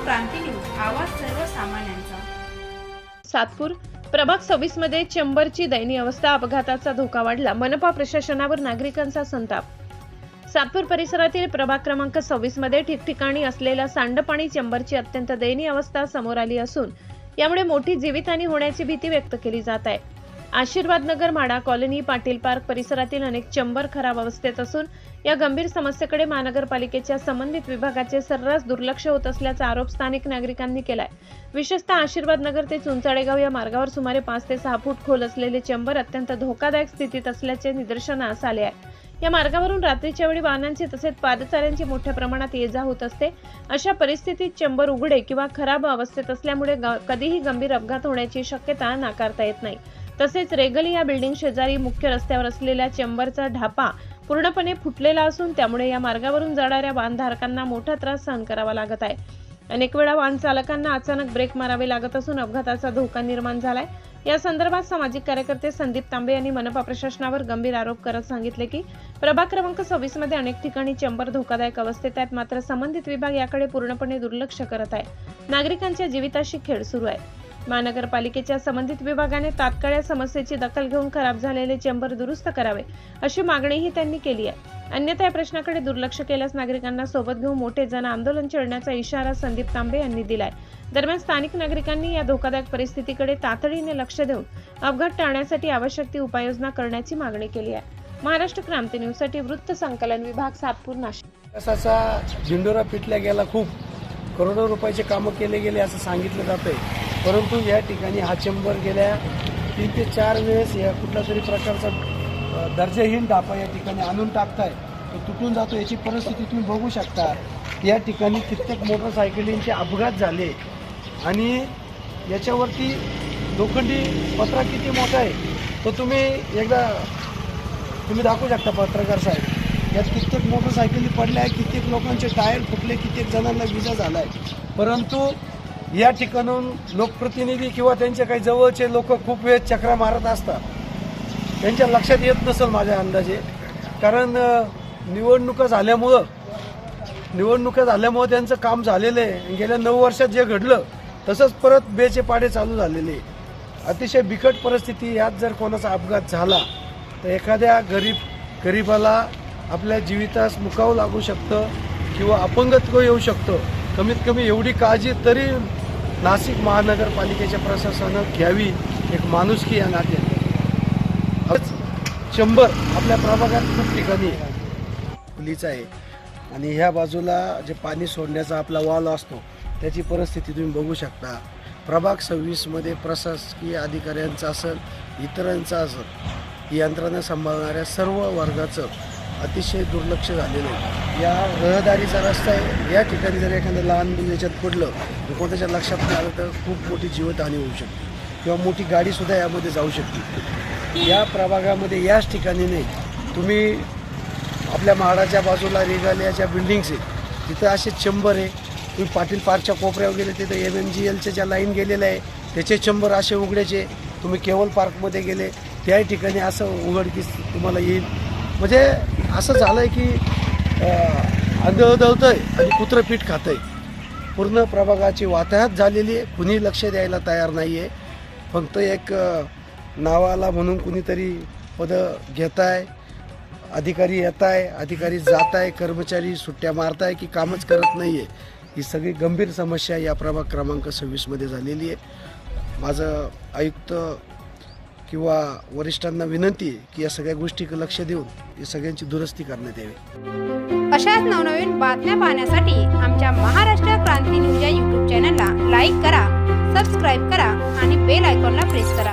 क्रांती news, आवाज सर्वसामान्यांचा। सातपूर प्रभाग 26 मध्ये चेंबरची दयनीय अवस्था, अपघाताचा धोका वाढला, मनपा प्रशासनावर नागरिकांचा संताप। सातपूर परिसरातील प्रभाग क्रमांक 26 मध्ये ठिकठिकाणी असलेल्या सांडपाणी चेंबरची अत्यंत दयनीय अवस्था समोर आली असून यामुळे मोठी जीवितहानी होण्याची भीती व्यक्त केली जात आहे। आशीर्वाद नगर, माडा कॉलनी, पाटील पार्क परिसरातील अनेक चेंबर खराब अवस्थेत असून या गंभीर समस्येकडे महानगरपालिकेच्या संबंधित विभागाचे सर्रास दुर्लक्ष होत असल्याचा आरोप स्थानिक नागरिकांनी केलाय। विशेषतः आशीर्वाद नगर ते चुंचाळेगाव या मार्गावर सुमारे 5 ते 6 फूट खोल असलेले चेंबर अत्यंत धोकादायक स्थितीत असल्याचे निदर्शनास आले आहे। या मार्गावरून रात्रीच्या वेळी वाहनांची तसेच पादचाऱ्यांची मोठ्या प्रमाणात ये जा होत असते। अशा परिस्थितीत चेंबर उघडे किंवा खराब अवस्थेत असल्यामुळे कधीही गंभीर अपघात होण्याची शक्यता नाकारता येत नाही। तसेच रेगली या बिल्डिंग शेजारी मुख्य रस्त्यावर असलेल्या चेंबरचा ढापा पूर्णपणे फुटलेला असून त्यामुळे या मार्गावरून जाणाऱ्या वाहनधारकांना मोठा त्रास सहन करावा लागत आहे। अनेक वेळा वाहन चालकांना अचानक ब्रेक मारावे लागत असून अपघाताचा धोका निर्माण झालाय। या संदर्भात सामाजिक कार्यकर्ते संदीप तांबे यांनी मनपा प्रशासनावर गंभीर आरोप करत सांगितले की प्रभाग क्रमांक 26 मध्ये अनेक ठिकाणी चेंबर धोकादायक अवस्थेत आहेत, मात्र संबंधित विभाग याकडे पूर्णपणे दुर्लक्ष करत आहे। नागरिकांच्या जीविताशी खेळ सुरू आहे। महानगरपालिकेच्या संबंधित विभागाने तात्काळ या समस्येची दखल घेऊन खराब झालेले चेंबर दुरुस्त करावे अशी मागणीही त्यांनी केली आहे। अन्यथा या प्रश्नाकडे दुर्लक्ष केल्यास नागरिकांना सोबत घेऊन मोठे जन आंदोलन छेडण्याचा इशारा संदीप तांबे यांनी दिलाय। दरम्यान स्थानिक नागरिकांनी या धोकादायक परिस्थितीकडे तातडीने लक्ष देऊन अपघात टाळण्यासाठी आवश्यक ती उपाययोजना करण्याची मागणी केली आहे। महाराष्ट्र क्रांती न्यूज साठी वृत्त संकलन विभाग, सातपूर, नाशिक। असा झिंडोरा पिटल्या गेला, खूप करोडो रुपयाचे कामं केले गेले असं सांगितलं जातंय, परंतु या ठिकाणी हा चेंबर गेल्या 3 ते 4 वेळेस या कुठल्या तरी प्रकारचा दर्जाहीन ढापा या ठिकाणी आणून टाकताय, तो तुटून जातो। याची परिस्थिती तुम्ही बघू शकता। या ठिकाणी कित्येक मोटरसायकलींचे अपघात झाले आणि याच्यावरती लोखंडी पत्रा किती मोठा आहे तो तुम्ही एकदा दाखवू शकता पत्रकार साहेब। यात कित्येक मोटरसायकली पडल्या आहे, कित्येक लोकांचे टायर फुटले, कित्येक जणांना विजा झाला आहे, परंतु या ठिकाणून लोकप्रतिनिधी किंवा त्यांचे काही जवळचे लोक खूप वेळ चक्रा मारत असतात। त्यांच्या लक्षात येत नसेल माझ्या अंदाजे, कारण निवडणुका झाल्यामुळं त्यांचं काम झालेलं आहे। गेल्या 9 वर्षात जे घडलं तसंच परत बेचे पाडे चालू झालेले। अतिशय बिकट परिस्थिती। यात जर कोणाचा अपघात झाला तर एखाद्या गरीबाला आपल्या जीवितास मुकावं लागू शकतं किंवा अपंगत्व येऊ शकतं। कमीत कमी एवढी काळजी तरी नाशिक महानगरपालिकेच्या प्रशासनानं घ्यावी, एक माणुसकी या नात्याने। चेंबर आपल्या प्रभागात खूप ठिकाणी खुलीच आहे आणि ह्या बाजूला जे पाणी सोडण्याचा आपला वाल असतो त्याची परिस्थिती तुम्ही बघू शकता। प्रभाग 26 मध्ये प्रशासकीय अधिकाऱ्यांचा असेल, इतरांचा असेल, यंत्रणा सांभाळणाऱ्या सर्व वर्गाचं अतिशय दुर्लक्ष झालेलं आहे। या रहदारीचा रस्ता आहे, या ठिकाणी जर एखादं लहान मुलं याच्यात पडलं तर कोणाच्या लक्षात नाही आलं तर खूप मोठी जीवितहानी होऊ शकते किंवा मोठी गाडीसुद्धा यामध्ये जाऊ शकते। या प्रभागामध्ये याच ठिकाणी नाही, तुम्ही आपल्या माडाच्या बाजूला रेगालियाच्या बिल्डिंग्स आहे तिथं असे चेंबर आहे। तुम्ही पाटील पार्कच्या कोपऱ्यावर गेले तिथं MMGLच्या ज्या लाईन गेलेल्या आहे त्याचे चेंबर असे उघड्याचे। तुम्ही केवल पार्कमध्ये गेले त्याही ठिकाणी असं उघडकीस तुम्हाला येईल। म्हणजे असं झालं आहे की आंधळदळतंय आणि कुत्रं पीठ खातंय। पूर्ण प्रभागाची वाताहत झालेली आहे, कुणी लक्ष द्यायला तयार नाही आहे। फक्त एक नावाला म्हणून कुणीतरी पदं घेत आहे, अधिकारी येत आहे, अधिकारी जात आहे, कर्मचारी सुट्ट्या मारत आहे की कामच करत नाही आहे। ही सगळी गंभीर समस्या या प्रभाग क्रमांक 26 मध्ये झालेली आहे। माझं आयुक्त किंवा वरिष्ठांना विनंती आहे की या सगळ्या गोष्टीकडे लक्ष देऊन या सगळ्यांची दुरुस्ती करण्यात यावी। अशाच नवनवीन बातम्या पाहण्यासाठी आमच्या महाराष्ट्र क्रांती न्यूज या YouTube चॅनलला लाईक करा, सबस्क्राईब करा आणि बेल आयकॉनला प्रेस करा।